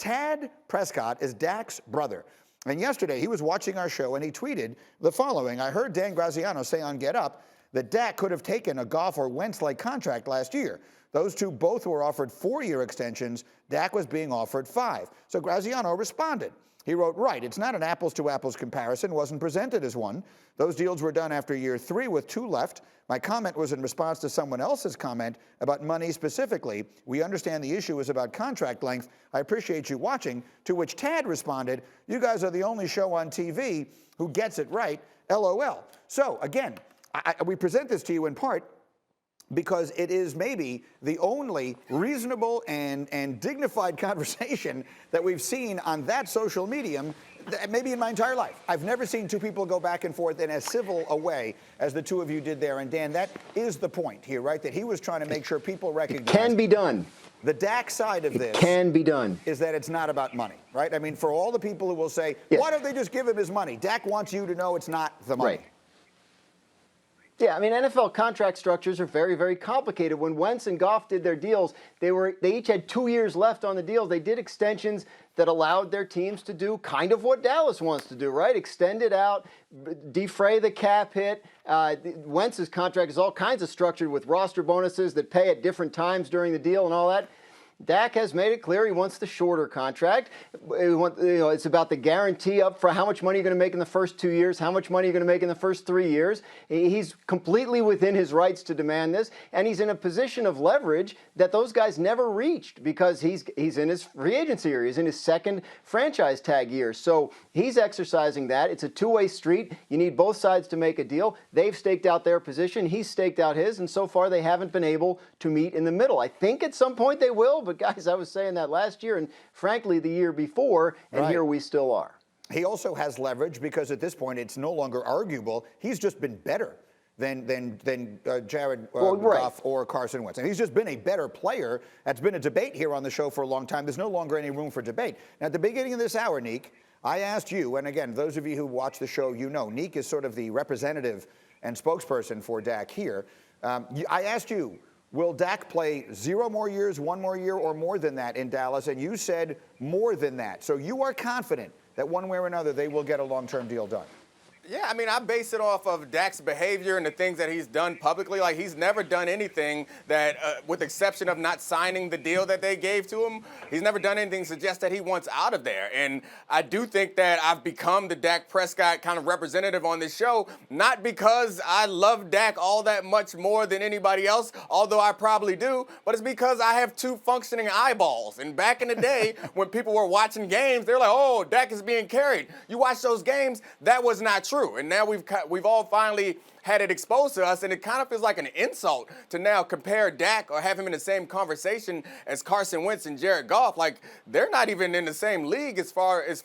Dak Prescott is Dak's brother. And yesterday he was watching our show and he tweeted the following. I heard Dan Graziano say on Get Up that Dak could have taken a Goff or Wentz-like contract last year. Those two both were offered 4-year extensions. Dak was being offered 5. So Graziano responded. He wrote, right, it's not an apples-to-apples comparison, wasn't presented as one. Those deals were done after year 3 with 2 left. My comment was in response to someone else's comment about money specifically. We understand the issue is about contract length. I appreciate you watching. To which Tad responded, you guys are the only show on TV who gets it right, LOL. So again, we present this to you in part because it is maybe the only reasonable and dignified conversation that we've seen on that social medium, maybe in my entire life. I've never seen two people go back and forth in as civil a way as the two of you did there. And Dan, that is the point here, right? That he was trying to make sure people recognize. It can be done. The Dak side of this can be done. Is that it's not about money, right? I mean, for all the people who will say, why don't they just give him his money? Dak wants you to know it's not the money. Right. Yeah, I mean, NFL contract structures are very, very complicated. When Wentz and Goff did their deals, they each had 2 years left on the deals. They did extensions that allowed their teams to do kind of what Dallas wants to do, right? Extend it out, defray the cap hit. Wentz's contract is all kinds of structured with roster bonuses that pay at different times during the deal and all that. Dak has made it clear he wants the shorter contract. It's about the guarantee up for how much money you're going to make in the first 2 years, how much money you're going to make in the first 3 years. He's completely within his rights to demand this, and he's in a position of leverage that those guys never reached because he's in his free agency year. He's in his second franchise tag year. So he's exercising that. It's a two-way street. You need both sides to make a deal. They've staked out their position. He's staked out his, and so far they haven't been able to meet in the middle. I think at some point they will. But guys, I was saying that last year and frankly the year before, and here we still are. He also has leverage because at this point it's no longer arguable. He's just been better than Jared Goff or Carson Wentz. And he's just been a better player. That's been a debate here on the show for a long time. There's no longer any room for debate. Now, at the beginning of this hour, Neek, I asked you, and again, those of you who watch the show, you know, Neek is sort of the representative and spokesperson for Dak here. I asked you, will Dak play 0 more years, 1 more year, or more than that in Dallas? And you said more than that. So you are confident that one way or another they will get a long-term deal done. Yeah, I mean, I base it off of Dak's behavior and the things that he's done publicly. Like, he's never done anything that, with the exception of not signing the deal that they gave to him, he's never done anything to suggest that he wants out of there. And I do think that I've become the Dak Prescott kind of representative on this show, not because I love Dak all that much more than anybody else, although I probably do, but it's because I have 2 functioning eyeballs. And back in the day, when people were watching games, they're like, oh, Dak is being carried. You watch those games, that was not true. And now we've all finally had it exposed to us, and it kind of feels like an insult to now compare Dak or have him in the same conversation as Carson Wentz and Jared Goff. Like, they're not even in the same league as far as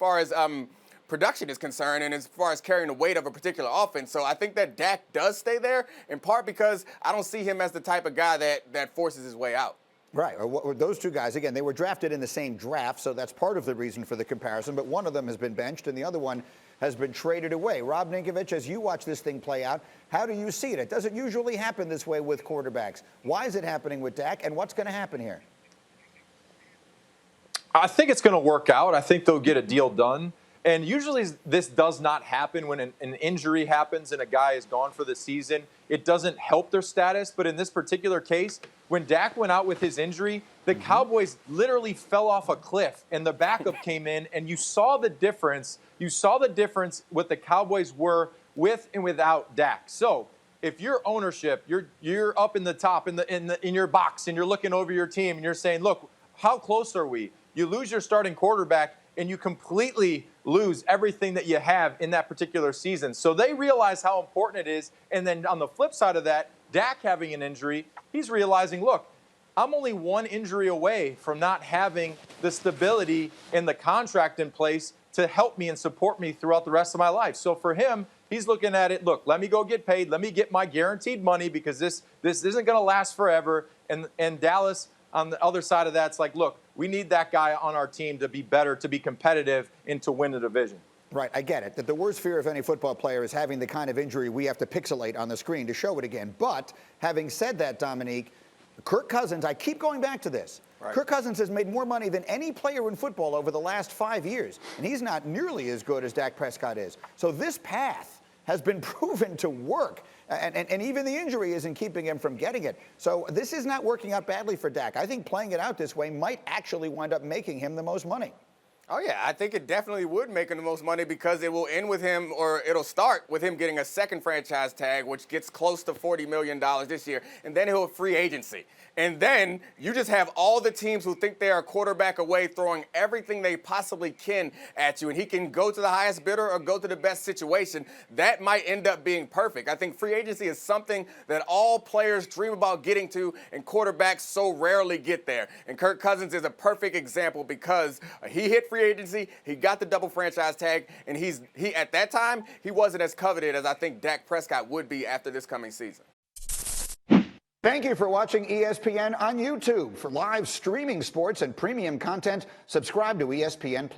production is concerned and as far as carrying the weight of a particular offense. So I think that Dak does stay there, in part because I don't see him as the type of guy that forces his way out. Right. Those two guys, again, they were drafted in the same draft, so that's part of the reason for the comparison. But one of them has been benched, and the other one has been traded away. Rob Ninkovich, as you watch this thing play out, how do you see it? It doesn't usually happen this way with quarterbacks. Why is it happening with Dak, and what's going to happen here? I think it's going to work out. I think they'll get a deal done. And usually this does not happen when an injury happens and a guy is gone for the season. It doesn't help their status. But in this particular case, when Dak went out with his injury, the Cowboys literally fell off a cliff and the backup came in, and you saw the difference. You saw the difference what the Cowboys were with and without Dak. So if you're ownership, you're up in the top in your box and you're looking over your team and you're saying, look, how close are we? You lose your starting quarterback and you completely lose everything that you have in that particular season. So they realize how important it is. And then on the flip side of that, Dak having an injury, he's realizing, look, I'm only 1 injury away from not having the stability and the contract in place to help me and support me throughout the rest of my life. So for him, he's looking at it, look, let me go get paid. Let me get my guaranteed money because this isn't going to last forever. And Dallas, on the other side of that, it's like, look, we need that guy on our team to be better, to be competitive, and to win the division. Right, I get it. That the worst fear of any football player is having the kind of injury we have to pixelate on the screen to show it again. But having said that, Dominique, Kirk Cousins, I keep going back to this. Right. Kirk Cousins has made more money than any player in football over the last 5 years, and he's not nearly as good as Dak Prescott is. So this path has been proven to work, and even the injury isn't keeping him from getting it. So this is not working out badly for Dak. I think playing it out this way might actually wind up making him the most money. Oh, yeah, I think it definitely would make him the most money because it will end with him, or it'll start with him getting a second franchise tag, which gets close to $40 million this year, and then he'll have free agency. And then you just have all the teams who think they are a quarterback away throwing everything they possibly can at you, and he can go to the highest bidder or go to the best situation. That might end up being perfect. I think free agency is something that all players dream about getting to, and quarterbacks so rarely get there. And Kirk Cousins is a perfect example because he hit free agency, he got the double franchise tag, and he at that time, he wasn't as coveted as I think Dak Prescott would be after this coming season. Thank you for watching ESPN on YouTube. For live streaming sports and premium content, subscribe to ESPN+.